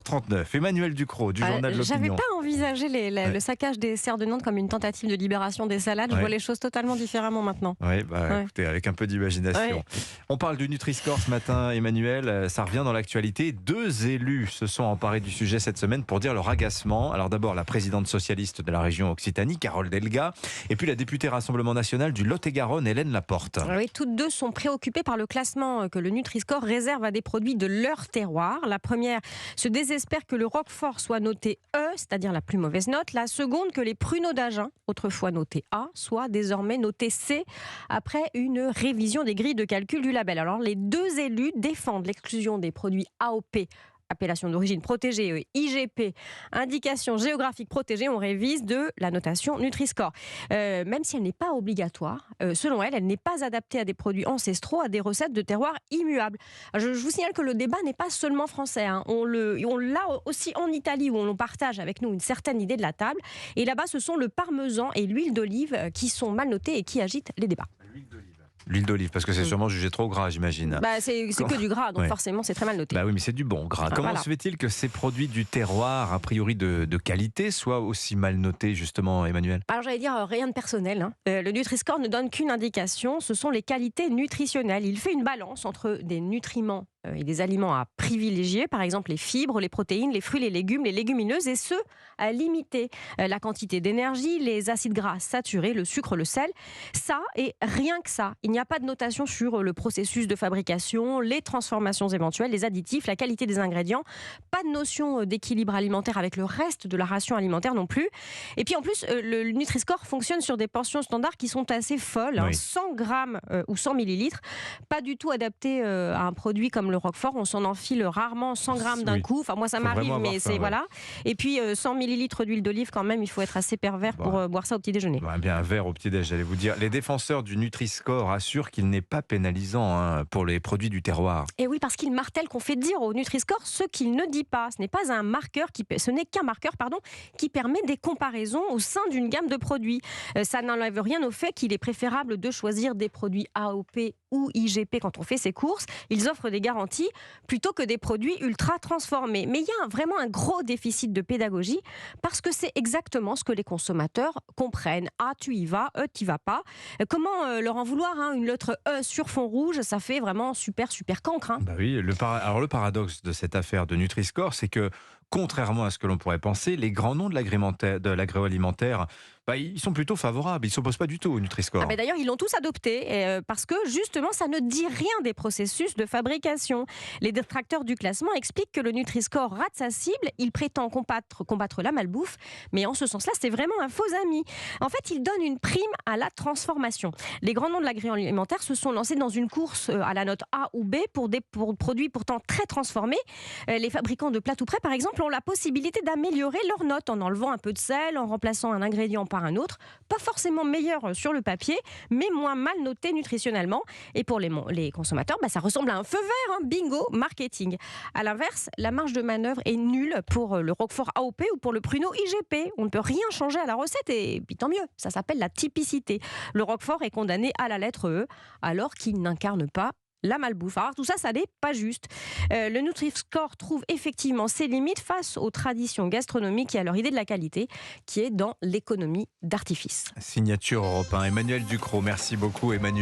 39. Emmanuel Ducrot du Journal de J'avais l'Opinion. pas envisagé le saccage des serres de Nantes comme une tentative de libération des salades. Je Ouais. vois les choses totalement différemment maintenant. Oui, Ouais. écoutez, avec un peu d'imagination. Ouais. On parle du Nutri-Score ce matin, Emmanuel. Ça revient dans l'actualité. 2 élus se sont emparés du sujet cette semaine pour dire leur agacement. Alors d'abord, la présidente socialiste de la région Occitanie, Carole Delga, et puis la députée Rassemblement National du Lot-et-Garonne, Hélène Laporte. Oui, toutes deux sont préoccupées par le classement que le Nutri-Score réserve à des produits de leur terroir. La première se désespère que le Roquefort soit noté E, c'est-à-dire la plus mauvaise note. La seconde, que les pruneaux d'Agen, autrefois notés A, soient désormais notés C après une révision des grilles de calcul du label. Alors, les deux élus défendent l'exclusion des produits AOP, appellation d'origine protégée, IGP, indication géographique protégée, on révise de la notation Nutri-Score. Même si elle n'est pas obligatoire, selon elle n'est pas adaptée à des produits ancestraux, à des recettes de terroir immuables. Je vous signale que le débat n'est pas seulement français. On l'a aussi en Italie, où on partage avec nous une certaine idée de la table. Et là-bas, ce sont le parmesan et l'huile d'olive qui sont mal notés et qui agitent les débats. L'huile d'olive, parce que c'est sûrement jugé trop gras, j'imagine. C'est que du gras, donc Ouais. forcément, c'est très mal noté. Oui, mais c'est du bon gras. Comment Voilà. se fait-il que ces produits du terroir, a priori de qualité, soient aussi mal notés, justement, Emmanuel ? Alors j'allais dire rien de personnel. Le Nutri-Score ne donne qu'une indication, ce sont les qualités nutritionnelles. Il fait une balance entre des nutriments et des aliments à privilégier, par exemple les fibres, les protéines, les fruits, les légumes, les légumineuses, et ceux à limiter. La quantité d'énergie, les acides gras saturés, le sucre, le sel, ça et rien que ça. Il n'y a pas de notation sur le processus de fabrication, les transformations éventuelles, les additifs, la qualité des ingrédients, pas de notion d'équilibre alimentaire avec le reste de la ration alimentaire non plus. Et puis en plus, le Nutri-Score fonctionne sur des portions standards qui sont assez folles, Oui. 100 grammes ou 100 millilitres, pas du tout adapté à un produit comme le Roquefort. On s'en enfile rarement 100 grammes d'un Oui. coup. Enfin, moi, ça Faut m'arrive, vraiment avoir mais faim, c'est ouais. voilà. Et puis 100 millilitres d'huile d'olive, quand même, il faut être assez pervers Bon. pour boire ça au petit déjeuner. Bien un verre au petit-déj, j'allais vous dire. Les défenseurs du Nutri-Score assurent qu'il n'est pas pénalisant pour les produits du terroir. Et oui, parce qu'il martèle qu'on fait dire au Nutri-Score ce qu'il ne dit pas. Ce n'est pas un marqueur ce n'est qu'un marqueur, qui permet des comparaisons au sein d'une gamme de produits. Ça n'enlève rien au fait qu'il est préférable de choisir des produits AOP ou IGP quand on fait ses courses. Ils offrent des garanties plutôt que des produits ultra transformés. Mais il y a vraiment un gros déficit de pédagogie parce que c'est exactement ce que les consommateurs comprennent. Ah, tu y vas, tu y vas pas. Comment leur en vouloir une lettre E sur fond rouge, ça fait vraiment super cancre. Oui, alors le paradoxe de cette affaire de Nutri-Score, c'est que, contrairement à ce que l'on pourrait penser, les grands noms de l'agroalimentaire, ils sont plutôt favorables. Ils ne s'opposent pas du tout au Nutri-Score. D'ailleurs, ils l'ont tous adopté parce que justement, ça ne dit rien des processus de fabrication. Les détracteurs du classement expliquent que le Nutri-Score rate sa cible. Il prétend combattre la malbouffe, mais en ce sens-là, c'est vraiment un faux ami. En fait, il donne une prime à la transformation. Les grands noms de l'agroalimentaire se sont lancés dans une course à la note A ou B pour des produits pourtant très transformés. Les fabricants de plats tout prêts, par exemple, ont la possibilité d'améliorer leur note en enlevant un peu de sel, en remplaçant un ingrédient par un autre, pas forcément meilleur sur le papier, mais moins mal noté nutritionnellement. Et pour les consommateurs, ça ressemble à un feu vert, bingo, marketing. À l'inverse, la marge de manœuvre est nulle pour le Roquefort AOP ou pour le pruneau IGP. On ne peut rien changer à la recette et puis tant mieux, ça s'appelle la typicité. Le Roquefort est condamné à la lettre E, alors qu'il n'incarne pas la malbouffe. Alors tout ça, ça n'est pas juste. Le Nutri-Score trouve effectivement ses limites face aux traditions gastronomiques et à leur idée de la qualité, qui est dans l'économie d'artifice. Signature Europe 1. Emmanuel Ducrot, merci beaucoup Emmanuel.